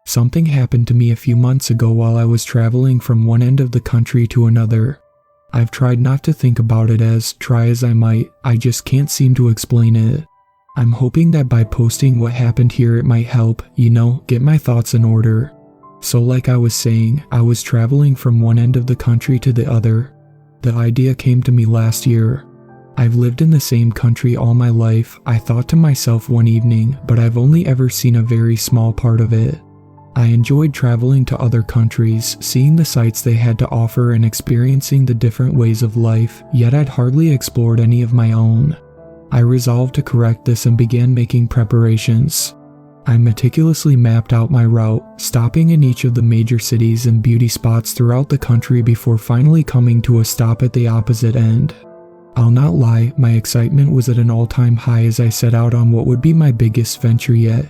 Something happened to me a few months ago while I was traveling from one end of the country to another. I've tried not to think about it try as I might, I just can't seem to explain it. I'm hoping that by posting what happened here it might help, get my thoughts in order. So like I was saying, I was traveling from one end of the country to the other. The idea came to me last year. I've lived in the same country all my life, I thought to myself one evening, but I've only ever seen a very small part of it. I enjoyed traveling to other countries, seeing the sights they had to offer and experiencing the different ways of life, yet I'd hardly explored any of my own. I resolved to correct this and began making preparations. I meticulously mapped out my route, stopping in each of the major cities and beauty spots throughout the country before finally coming to a stop at the opposite end. I'll not lie, my excitement was at an all-time high as I set out on what would be my biggest venture yet.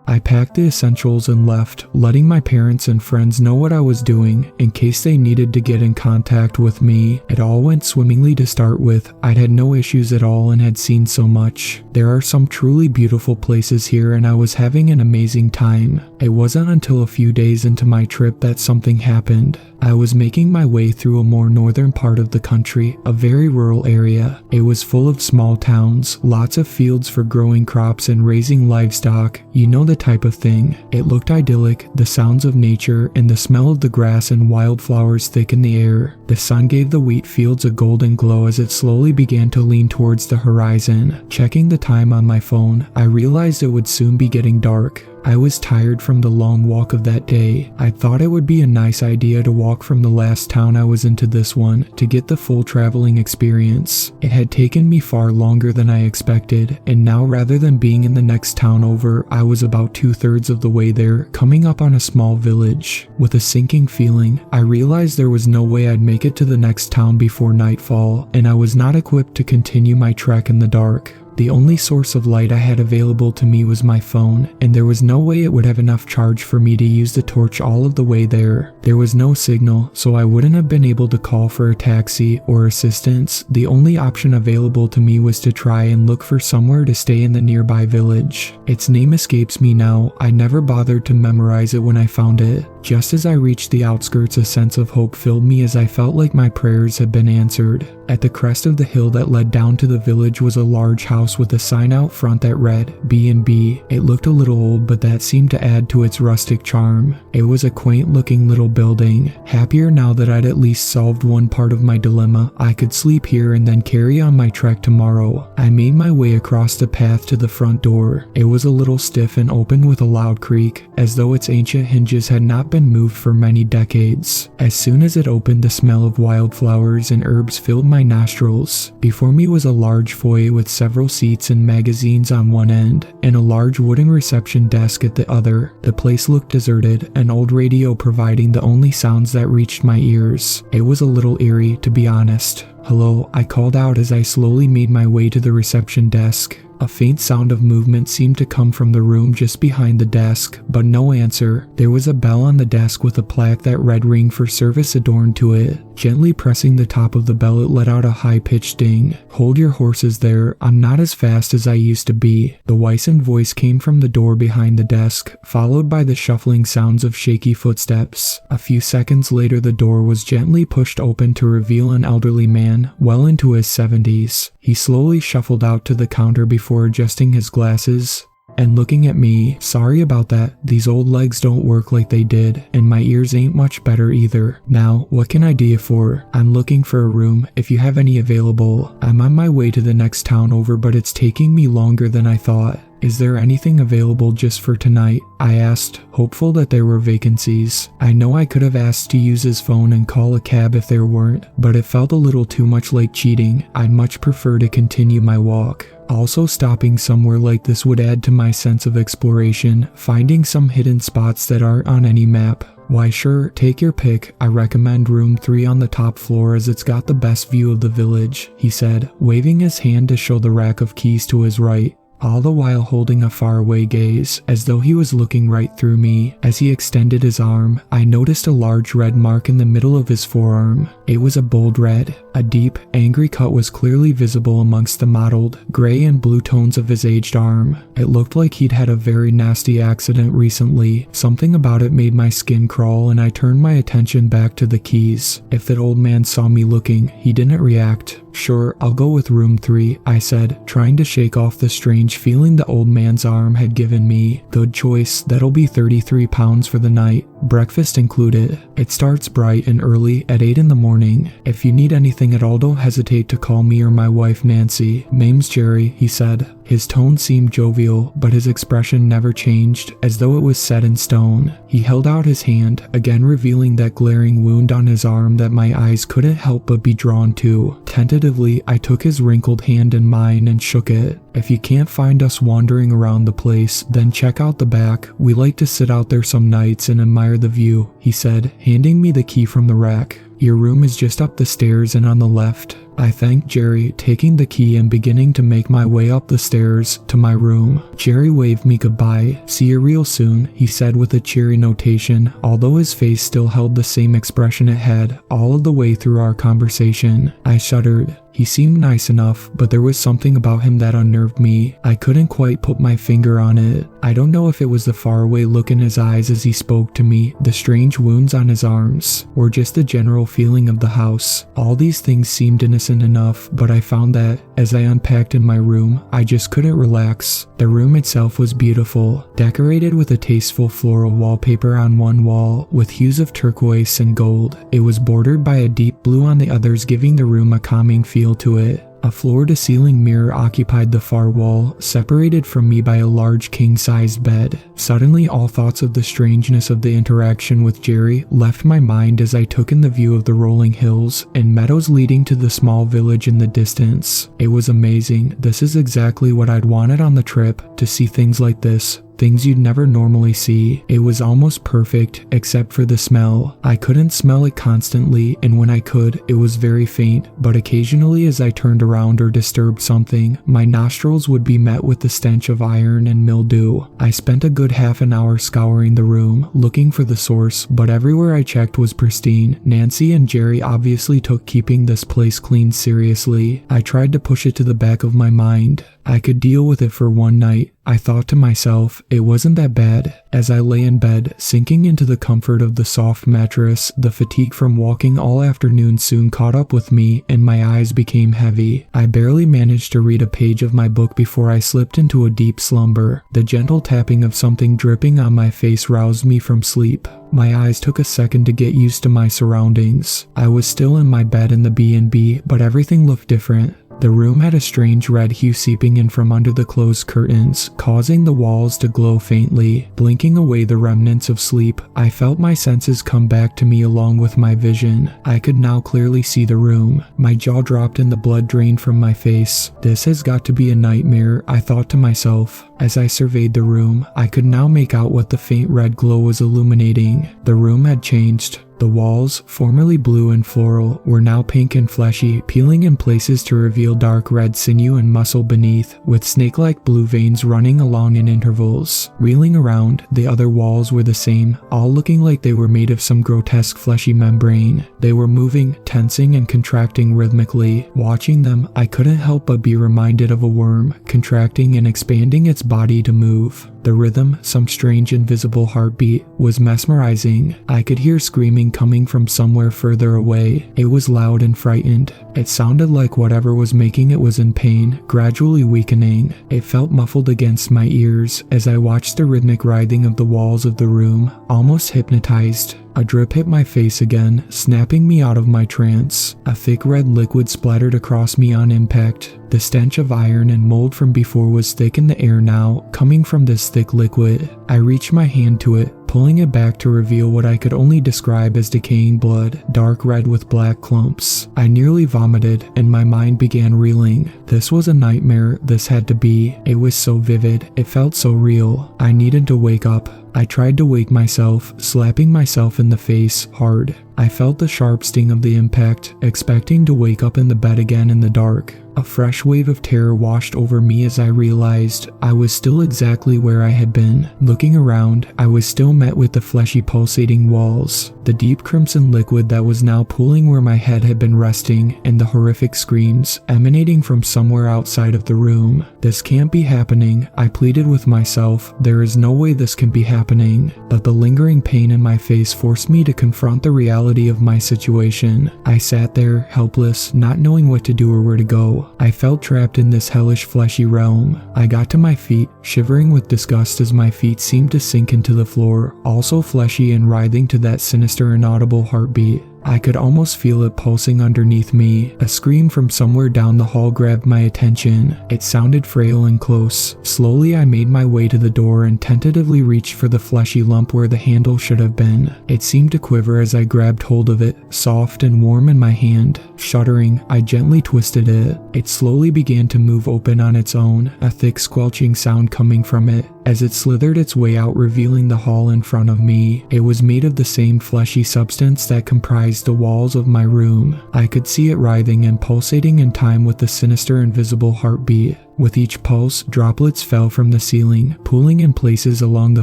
I packed the essentials and left, letting my parents and friends know what I was doing in case they needed to get in contact with me. It all went swimmingly to start with. I'd had no issues at all and had seen so much. There are some truly beautiful places here and I was having an amazing time. It wasn't until a few days into my trip that something happened. I was making my way through a more northern part of the country, a very rural area. It was full of small towns, lots of fields for growing crops and raising livestock, the type of thing. It looked idyllic, the sounds of nature and the smell of the grass and wildflowers thick in the air. The sun gave the wheat fields a golden glow as it slowly began to lean towards the horizon. Checking the time on my phone, I realized it would soon be getting dark. I was tired from the long walk of that day. I thought it would be a nice idea to walk from the last town I was into this one to get the full traveling experience. It had taken me far longer than I expected, and now rather than being in the next town over, I was about 2/3 of the way there, coming up on a small village. With a sinking feeling, I realized there was no way I'd make it to the next town before nightfall, and I was not equipped to continue my trek in the dark. The only source of light I had available to me was my phone, and there was no way it would have enough charge for me to use the torch all of the way there. There was no signal, so I wouldn't have been able to call for a taxi or assistance. The only option available to me was to try and look for somewhere to stay in the nearby village. Its name escapes me now. I never bothered to memorize it when I found it. Just as I reached the outskirts, a sense of hope filled me as I felt like my prayers had been answered. At the crest of the hill that led down to the village was a large house with a sign out front that read B&B. It looked a little old, but that seemed to add to its rustic charm. It was a quaint looking little building. Happier now that I'd at least solved one part of my dilemma, I could sleep here and then carry on my trek tomorrow. I made my way across the path to the front door. It was a little stiff and opened with a loud creak, as though its ancient hinges had not been moved for many decades. As soon as it opened, the smell of wildflowers and herbs filled my nostrils. Before me was a large foyer with several seats and magazines on one end, and a large wooden reception desk at the other. The place looked deserted, an old radio providing the only sounds that reached my ears. It was a little eerie, to be honest. "Hello," I called out as I slowly made my way to the reception desk. A faint sound of movement seemed to come from the room just behind the desk, but no answer. There was a bell on the desk with a plaque that read "Ring for Service" adorned to it. Gently pressing the top of the bell, it let out a high-pitched ding. "Hold your horses there, I'm not as fast as I used to be." The wizened voice came from the door behind the desk, followed by the shuffling sounds of shaky footsteps. A few seconds later, the door was gently pushed open to reveal an elderly man, well into his 70s. He slowly shuffled out to the counter before adjusting his glasses and looking at me. "Sorry about that, these old legs don't work like they did, and my ears ain't much better either. Now, what can I do you for? I'm looking for a room, if you have any available. I'm on my way to the next town over, but it's taking me longer than I thought. Is there anything available just for tonight?" I asked, hopeful that there were vacancies. I know I could have asked to use his phone and call a cab if there weren't, but it felt a little too much like cheating. I'd much prefer to continue my walk. Also, stopping somewhere like this would add to my sense of exploration, finding some hidden spots that aren't on any map. "Why sure, take your pick. I recommend room 3 on the top floor as it's got the best view of the village," he said, waving his hand to show the rack of keys to his right. all the while holding a faraway gaze, as though he was looking right through me. As he extended his arm, I noticed a large red mark in the middle of his forearm. It was a bold red. A deep, angry cut was clearly visible amongst the mottled, gray and blue tones of his aged arm. It looked like he'd had a very nasty accident recently. Something about it made my skin crawl, and I turned my attention back to the keys. If that old man saw me looking, he didn't react. "Sure, I'll go with room 3, I said, trying to shake off the strange feeling the old man's arm had given me. "Good choice, that'll be £33 for the night, breakfast included. It starts bright and early at 8 in the morning. If you need anything at all, don't hesitate to call me or my wife Nancy. Name's Jerry," he said. His tone seemed jovial, but his expression never changed, as though it was set in stone. He held out his hand, again revealing that glaring wound on his arm that my eyes couldn't help but be drawn to. Tentatively, I took his wrinkled hand in mine and shook it. "If you can't find us wandering around the place, then check out the back. We like to sit out there some nights and admire the view," he said, handing me the key from the rack. "Your room is just up the stairs and on the left." I thanked Jerry, taking the key and beginning to make my way up the stairs to my room. Jerry waved me goodbye. "See you real soon," he said with a cheery notation, although his face still held the same expression it had all of the way through our conversation. I shuddered. He seemed nice enough, but there was something about him that unnerved me. I couldn't quite put my finger on it. I don't know if it was the faraway look in his eyes as he spoke to me, the strange wounds on his arms, or just the general feeling of the house. All these things seemed innocent enough, but I found that, as I unpacked in my room, I just couldn't relax. The room itself was beautiful, decorated with a tasteful floral wallpaper on one wall, with hues of turquoise and gold. It was bordered by a deep blue on the others, giving the room a calming feel to it. A floor-to-ceiling mirror occupied the far wall, separated from me by a large king-sized bed. Suddenly, all thoughts of the strangeness of the interaction with Jerry left my mind as I took in the view of the rolling hills and meadows leading to the small village in the distance. It was amazing. This is exactly what I'd wanted on the trip, to see things like this. Things you'd never normally see. It was almost perfect, except for the smell. I couldn't smell it constantly, and when I could, it was very faint, but occasionally as I turned around or disturbed something, my nostrils would be met with the stench of iron and mildew. I spent a good half an hour scouring the room, looking for the source, but everywhere I checked was pristine. Nancy and Jerry obviously took keeping this place clean seriously. I tried to push it to the back of my mind. I could deal with it for one night. I thought to myself, it wasn't that bad. As I lay in bed, sinking into the comfort of the soft mattress, the fatigue from walking all afternoon soon caught up with me and my eyes became heavy. I barely managed to read a page of my book before I slipped into a deep slumber. The gentle tapping of something dripping on my face roused me from sleep. My eyes took a second to get used to my surroundings. I was still in my bed in the B&B, but everything looked different. The room had a strange red hue seeping in from under the closed curtains, causing the walls to glow faintly, blinking away the remnants of sleep. I felt my senses come back to me along with my vision. I could now clearly see the room. My jaw dropped and the blood drained from my face. This has got to be a nightmare, I thought to myself. As I surveyed the room, I could now make out what the faint red glow was illuminating. The room had changed. The walls, formerly blue and floral, were now pink and fleshy, peeling in places to reveal dark red sinew and muscle beneath, with snake-like blue veins running along in intervals. Reeling around, the other walls were the same, all looking like they were made of some grotesque fleshy membrane. They were moving, tensing and contracting rhythmically. Watching them, I couldn't help but be reminded of a worm, contracting and expanding its body to move. The rhythm, some strange invisible heartbeat, was mesmerizing. I could hear screaming coming from somewhere further away. It was loud and frightened. It sounded like whatever was making it was in pain, gradually weakening. It felt muffled against my ears as I watched the rhythmic writhing of the walls of the room, almost hypnotized. A drip hit my face again, snapping me out of my trance. A thick red liquid splattered across me on impact. The stench of iron and mold from before was thick in the air now, coming from this thick liquid. I reached my hand to it, pulling it back to reveal what I could only describe as decaying blood, dark red with black clumps. I nearly vomited, and my mind began reeling. This was a nightmare, this had to be. It was so vivid, it felt so real. I needed to wake up. I tried to wake myself, slapping myself in the face hard. I felt the sharp sting of the impact, expecting to wake up in the bed again in the dark. A fresh wave of terror washed over me as I realized I was still exactly where I had been. Looking around, I was still met with the fleshy pulsating walls, the deep crimson liquid that was now pooling where my head had been resting, and the horrific screams emanating from somewhere outside of the room. This can't be happening, I pleaded with myself. There is no way this can be happening. But the lingering pain in my face forced me to confront the reality of my situation. I sat there, helpless, not knowing what to do or where to go. I felt trapped in this hellish fleshy realm. I got to my feet, shivering with disgust as my feet seemed to sink into the floor, also fleshy and writhing to that sinister inaudible heartbeat. I could almost feel it pulsing underneath me. A scream from somewhere down the hall grabbed my attention. It sounded frail and close. Slowly I made my way to the door and tentatively reached for the fleshy lump where the handle should have been. It seemed to quiver as I grabbed hold of it, soft and warm in my hand. Shuddering, I gently twisted it. It slowly began to move open on its own, a thick squelching sound coming from it as it slithered its way out, revealing the hall in front of me. It was made of the same fleshy substance that comprised the walls of my room. I could see it writhing and pulsating in time with the sinister invisible heartbeat. With each pulse, droplets fell from the ceiling, pooling in places along the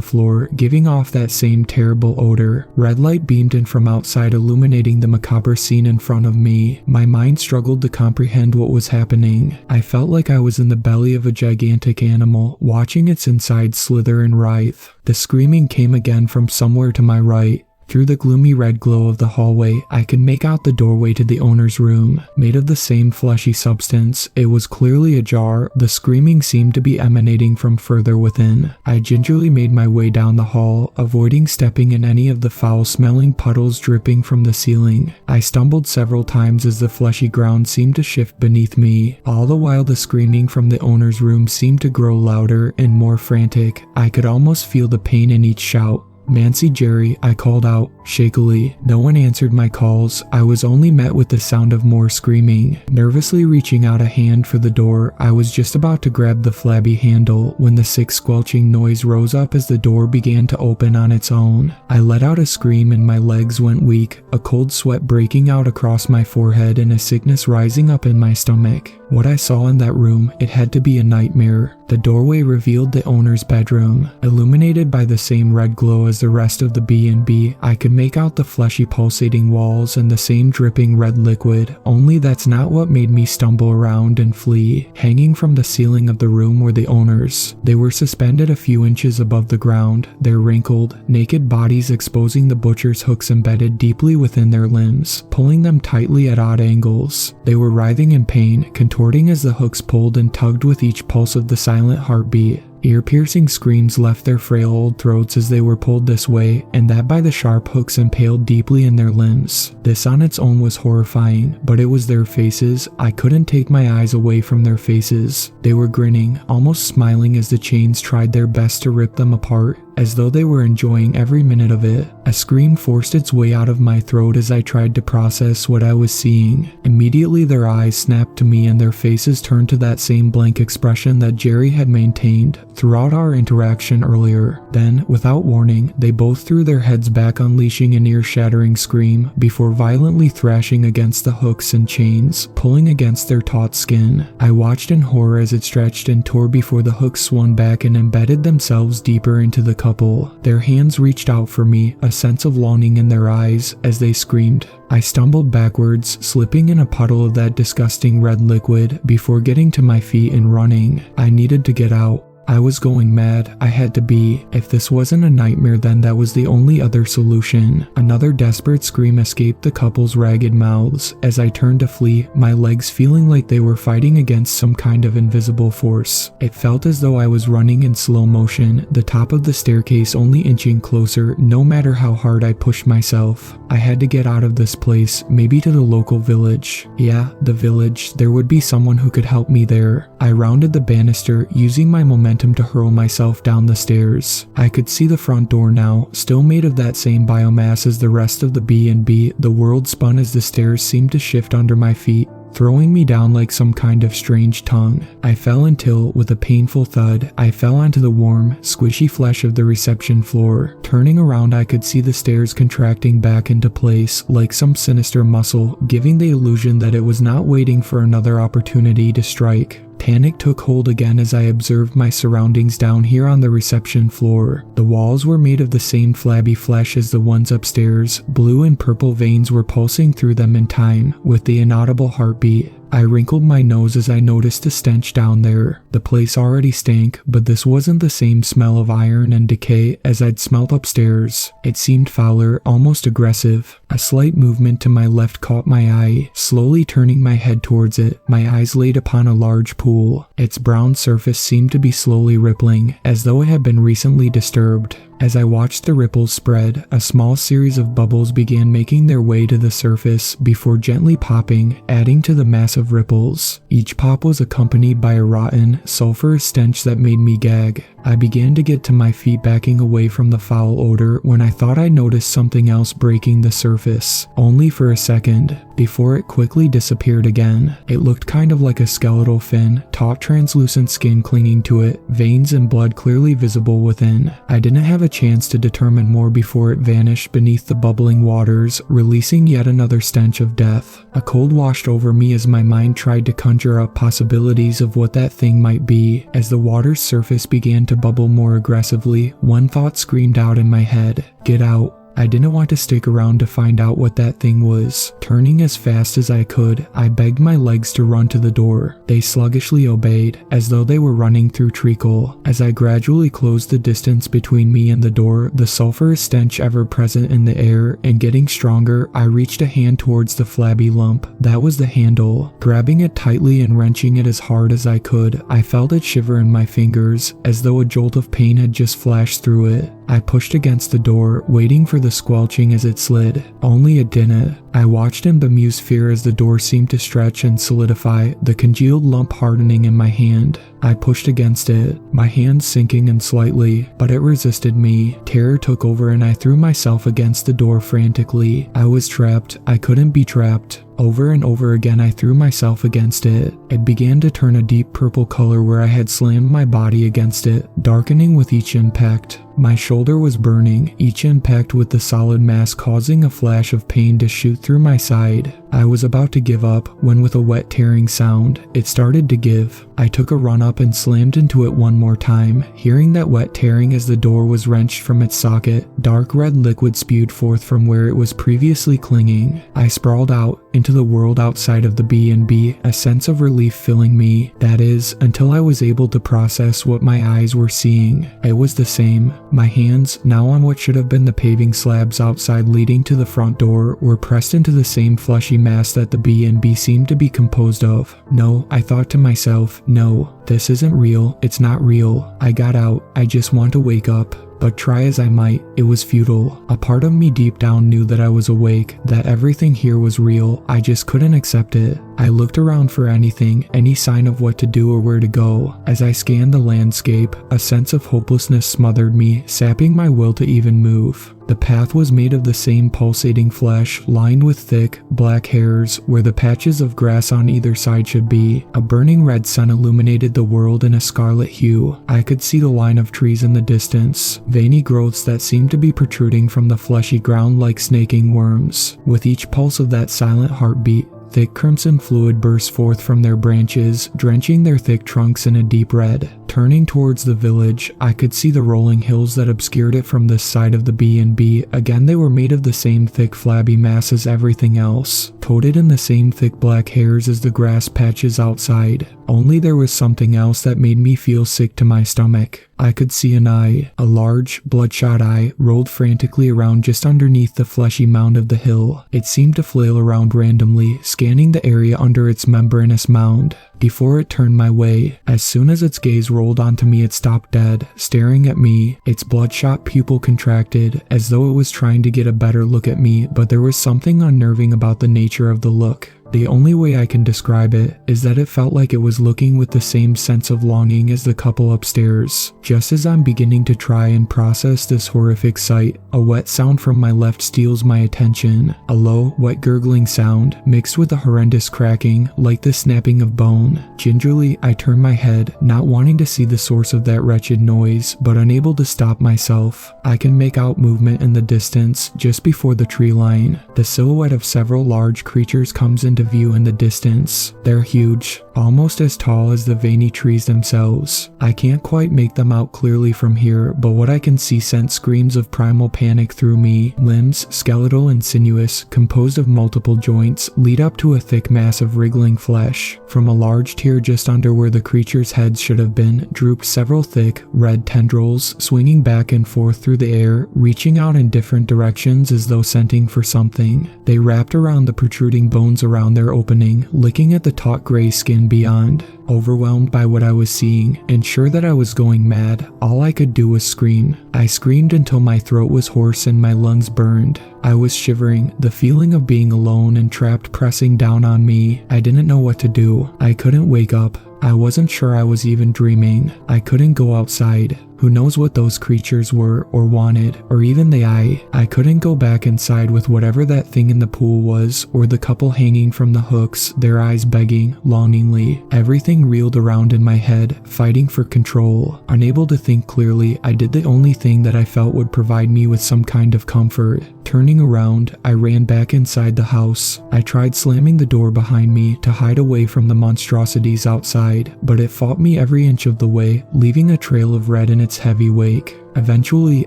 floor, giving off that same terrible odor. Red light beamed in from outside, illuminating the macabre scene in front of me. My mind struggled to comprehend what was happening. I felt like I was in the belly of a gigantic animal, watching its inside slither and writhe. The screaming came again from somewhere to my right. Through the gloomy red glow of the hallway, I could make out the doorway to the owner's room. Made of the same fleshy substance, it was clearly ajar. The screaming seemed to be emanating from further within. I gingerly made my way down the hall, avoiding stepping in any of the foul-smelling puddles dripping from the ceiling. I stumbled several times as the fleshy ground seemed to shift beneath me. All the while the screaming from the owner's room seemed to grow louder and more frantic. I could almost feel the pain in each shout. "Nancy, Jerry," I called out, shakily. No one answered my calls. I was only met with the sound of more screaming. Nervously reaching out a hand for the door, I was just about to grab the flabby handle when the sick squelching noise rose up as the door began to open on its own. I let out a scream and my legs went weak, a cold sweat breaking out across my forehead and a sickness rising up in my stomach. What I saw in that room, it had to be a nightmare. The doorway revealed the owner's bedroom. Illuminated by the same red glow as the rest of the B&B, I could make out the fleshy pulsating walls and the same dripping red liquid, only that's not what made me stumble around and flee. Hanging from the ceiling of the room were the owners. They were suspended a few inches above the ground, their wrinkled, naked bodies exposing the butcher's hooks embedded deeply within their limbs, pulling them tightly at odd angles. They were writhing in pain, contorting as the hooks pulled and tugged with each pulse of the silent heartbeat. Ear-piercing screams left their frail old throats as they were pulled this way and that by the sharp hooks impaled deeply in their limbs. This on its own was horrifying, but it was their faces. I couldn't take my eyes away from their faces. They were grinning, almost smiling as the chains tried their best to rip them apart, as though they were enjoying every minute of it. A scream forced its way out of my throat as I tried to process what I was seeing. Immediately their eyes snapped to me and their faces turned to that same blank expression that Jerry had maintained throughout our interaction earlier. Then, without warning, they both threw their heads back, unleashing an ear-shattering scream before violently thrashing against the hooks and chains, pulling against their taut skin. I watched in horror as it stretched and tore before the hooks swung back and embedded themselves deeper into the couple. Their hands reached out for me, a sense of longing in their eyes as they screamed. I stumbled backwards, slipping in a puddle of that disgusting red liquid before getting to my feet and running. I needed to get out. I was going mad. I had to be. If this wasn't a nightmare, then that was the only other solution. Another desperate scream escaped the couple's ragged mouths as I turned to flee, my legs feeling like they were fighting against some kind of invisible force. It felt as though I was running in slow motion, the top of the staircase only inching closer, no matter how hard I pushed myself. I had to get out of this place, maybe to the local village. Yeah, the village. There would be someone who could help me there. I rounded the banister, using my momentum to hurl myself down the stairs. I could see the front door now, still made of that same biomass as the rest of the B&B. The world spun as the stairs seemed to shift under my feet, throwing me down like some kind of strange tongue. I fell until, with a painful thud, I fell onto the warm, squishy flesh of the reception floor. Turning around, I could see the stairs contracting back into place like some sinister muscle, giving the illusion that it was not waiting for another opportunity to strike. Panic took hold again as I observed my surroundings down here on the reception floor. The walls were made of the same flabby flesh as the ones upstairs. Blue and purple veins were pulsing through them in time with the inaudible heartbeat. I wrinkled my nose as I noticed the stench down there. The place already stank, but this wasn't the same smell of iron and decay as I'd smelt upstairs. It seemed fouler, almost aggressive. A slight movement to my left caught my eye. Slowly turning my head towards it, my eyes laid upon a large pool. Its brown surface seemed to be slowly rippling, as though it had been recently disturbed. As I watched the ripples spread, a small series of bubbles began making their way to the surface before gently popping, adding to the massive ripples. Each pop was accompanied by a rotten, sulfurous stench that made me gag. I began to get to my feet, backing away from the foul odor when I thought I noticed something else breaking the surface, only for a second, before it quickly disappeared again. It looked kind of like a skeletal fin, taut translucent skin clinging to it, veins and blood clearly visible within. I didn't have a chance to determine more before it vanished beneath the bubbling waters, releasing yet another stench of death. A cold washed over me as my mind tried to conjure up possibilities of what that thing might be. As the water's surface began to bubble more aggressively, one thought screamed out in my head: "Get out." I didn't want to stick around to find out what that thing was. Turning as fast as I could, I begged my legs to run to the door. They sluggishly obeyed, as though they were running through treacle. As I gradually closed the distance between me and the door, the sulfurous stench ever present in the air and getting stronger, I reached a hand towards the flabby lump. That was the handle. Grabbing it tightly and wrenching it as hard as I could, I felt it shiver in my fingers, as though a jolt of pain had just flashed through it. I pushed against the door, waiting for the squelching as it slid. Only it didn't. I watched in bemused fear as the door seemed to stretch and solidify, the congealed lump hardening in my hand. I pushed against it, my hand sinking in slightly, but it resisted me. Terror took over and I threw myself against the door frantically. I was trapped. I couldn't be trapped. Over and over again I threw myself against it. It began to turn a deep purple color where I had slammed my body against it, darkening with each impact. My shoulder was burning, each impact with the solid mass causing a flash of pain to shoot through my side. I was about to give up when, with a wet tearing sound, it started to give. I took a run up and slammed into it one more time, hearing that wet tearing as the door was wrenched from its socket. Dark red liquid spewed forth from where it was previously clinging. I sprawled out into the world outside of the B&B, a sense of relief filling me. That is, until I was able to process what my eyes were seeing. It was the same. My hands, now on what should have been the paving slabs outside leading to the front door, were pressed into the same fleshy mass that the B&B seemed to be composed of. No, I thought to myself, no, this isn't real. It's not real. I got out. I just want to wake up. But try as I might, it was futile. A part of me deep down knew that I was awake, that everything here was real. I just couldn't accept it. I looked around for anything, any sign of what to do or where to go. As I scanned the landscape, a sense of hopelessness smothered me, sapping my will to even move. The path was made of the same pulsating flesh, lined with thick, black hairs, where the patches of grass on either side should be. A burning red sun illuminated the world in a scarlet hue. I could see the line of trees in the distance, veiny growths that seemed to be protruding from the fleshy ground like snaking worms. With each pulse of that silent heartbeat, thick crimson fluid burst forth from their branches, drenching their thick trunks in a deep red. Turning towards the village, I could see the rolling hills that obscured it from this side of the B&B. Again, they were made of the same thick flabby mass as everything else, coated in the same thick black hairs as the grass patches outside. Only there was something else that made me feel sick to my stomach. I could see an eye, a large, bloodshot eye, rolled frantically around just underneath the fleshy mound of the hill. It seemed to flail around randomly, scanning the area under its membranous mound. Before it turned my way, as soon as its gaze rolled onto me, it stopped dead, staring at me. Its bloodshot pupil contracted, as though it was trying to get a better look at me, but there was something unnerving about the nature of the look. The only way I can describe it is that it felt like it was looking with the same sense of longing as the couple upstairs. Just as I'm beginning to try and process this horrific sight, a wet sound from my left steals my attention. A low, wet gurgling sound mixed with a horrendous cracking, like the snapping of bone. Gingerly, I turn my head, not wanting to see the source of that wretched noise, but unable to stop myself. I can make out movement in the distance, just before the tree line. The silhouette of several large creatures comes into view in the distance. They're huge, almost as tall as the veiny trees themselves. I can't quite make them out clearly from here, but what I can see sent screams of primal panic through me. Limbs, skeletal and sinuous, composed of multiple joints, lead up to a thick mass of wriggling flesh. From a large tear just under where the creature's heads should have been, drooped several thick, red tendrils, swinging back and forth through the air, reaching out in different directions as though scenting for something. They wrapped around the protruding bones around their opening, licking at the taut gray skin beyond. Overwhelmed by what I was seeing, and sure that I was going mad, all I could do was scream. I screamed until my throat was hoarse and my lungs burned. I was shivering, the feeling of being alone and trapped pressing down on me. I didn't know what to do. I couldn't wake up. I wasn't sure I was even dreaming. I couldn't go outside. Who knows what those creatures were or wanted, or even the eye. I couldn't go back inside with whatever that thing in the pool was, or the couple hanging from the hooks, their eyes begging, longingly. Everything reeled around in my head, fighting for control. Unable to think clearly, I did the only thing that I felt would provide me with some kind of comfort. Turning around, I ran back inside the house. I tried slamming the door behind me to hide away from the monstrosities outside, but it fought me every inch of the way, leaving a trail of red in its heavy wake. Eventually,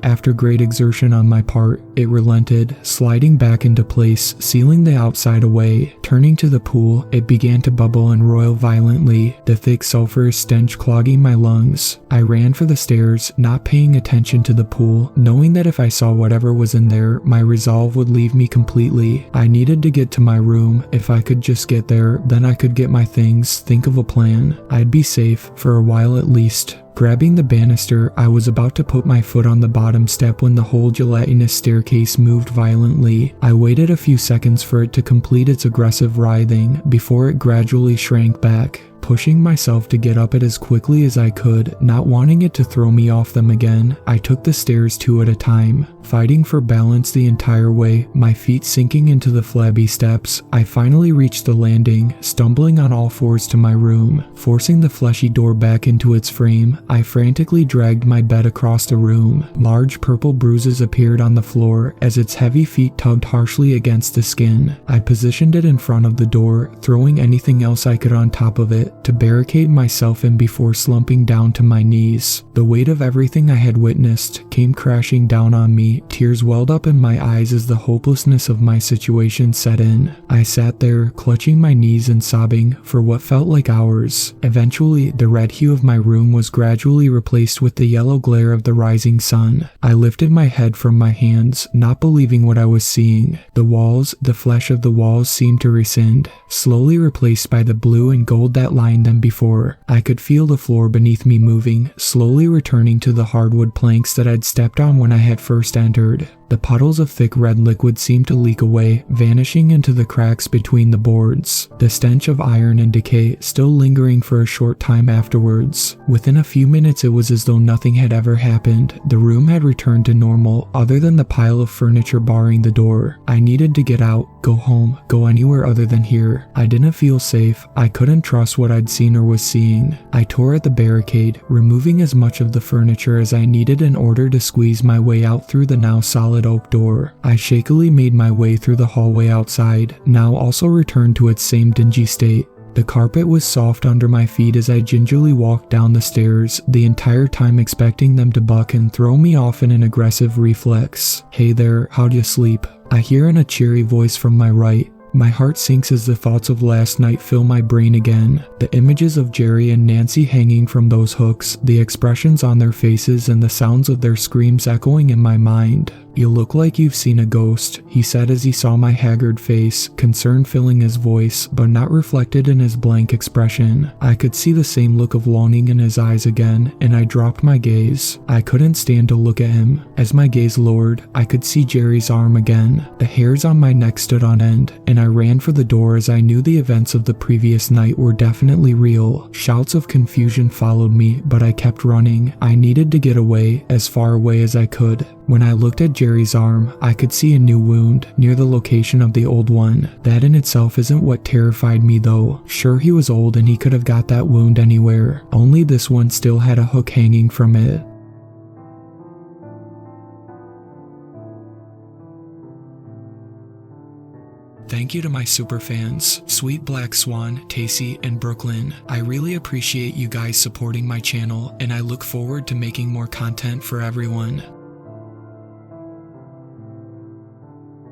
after great exertion on my part, it relented, sliding back into place, sealing the outside away. Turning to the pool, it began to bubble and roil violently, the thick sulfurous stench clogging my lungs. I ran for the stairs, not paying attention to the pool, knowing that if I saw whatever was in there, my resolve would leave me completely. I needed to get to my room. If I could just get there, then I could get my things, think of a plan. I'd be safe, for a while at least. Grabbing the banister, I was about to put my foot on the bottom step when the whole gelatinous staircase moved violently. I waited a few seconds for it to complete its aggressive writhing before it gradually shrank back. Pushing myself to get up it as quickly as I could, not wanting it to throw me off them again, I took the stairs 2 at a time. Fighting for balance the entire way, my feet sinking into the flabby steps, I finally reached the landing, stumbling on all fours to my room. Forcing the fleshy door back into its frame, I frantically dragged my bed across the room. Large purple bruises appeared on the floor as its heavy feet tugged harshly against the skin. I positioned it in front of the door, throwing anything else I could on top of it, to barricade myself in before slumping down to my knees. The weight of everything I had witnessed came crashing down on me. Tears welled up in my eyes as the hopelessness of my situation set in. I sat there, clutching my knees and sobbing for what felt like hours. Eventually, the red hue of my room was gradually replaced with the yellow glare of the rising sun. I lifted my head from my hands, not believing what I was seeing. The walls, the flesh of the walls seemed to rescind, slowly replaced by the blue and gold that lined them before. I could feel the floor beneath me moving, slowly returning to the hardwood planks that I'd stepped on when I had first entered. The puddles of thick red liquid seemed to leak away, vanishing into the cracks between the boards. The stench of iron and decay still lingering for a short time afterwards. Within a few minutes it was as though nothing had ever happened. The room had returned to normal, other than the pile of furniture barring the door. I needed to get out, go home, go anywhere other than here. I didn't feel safe. I couldn't trust what I'd seen or was seeing. I tore at the barricade, removing as much of the furniture as I needed in order to squeeze my way out through the now solid oak door. I shakily made my way through the hallway outside, now also returned to its same dingy state. The carpet was soft under my feet as I gingerly walked down the stairs, the entire time expecting them to buck and throw me off in an aggressive reflex. "Hey there, how'd you sleep?" I hear in a cheery voice from my right. My heart sinks as the thoughts of last night fill my brain again. The images of Jerry and Nancy hanging from those hooks, the expressions on their faces and the sounds of their screams echoing in my mind. "You look like you've seen a ghost," he said as he saw my haggard face, concern filling his voice, but not reflected in his blank expression. I could see the same look of longing in his eyes again, and I dropped my gaze. I couldn't stand to look at him. As my gaze lowered, I could see Jerry's arm again. The hairs on my neck stood on end, and I ran for the door as I knew the events of the previous night were definitely real. Shouts of confusion followed me, but I kept running. I needed to get away, as far away as I could. When I looked at Jerry's arm, I could see a new wound near the location of the old one. That in itself isn't what terrified me though. Sure, he was old and he could have got that wound anywhere. Only this one still had a hook hanging from it. Thank you to my superfans, Sweet Black Swan, Tacy, and Brooklyn. I really appreciate you guys supporting my channel, and I look forward to making more content for everyone.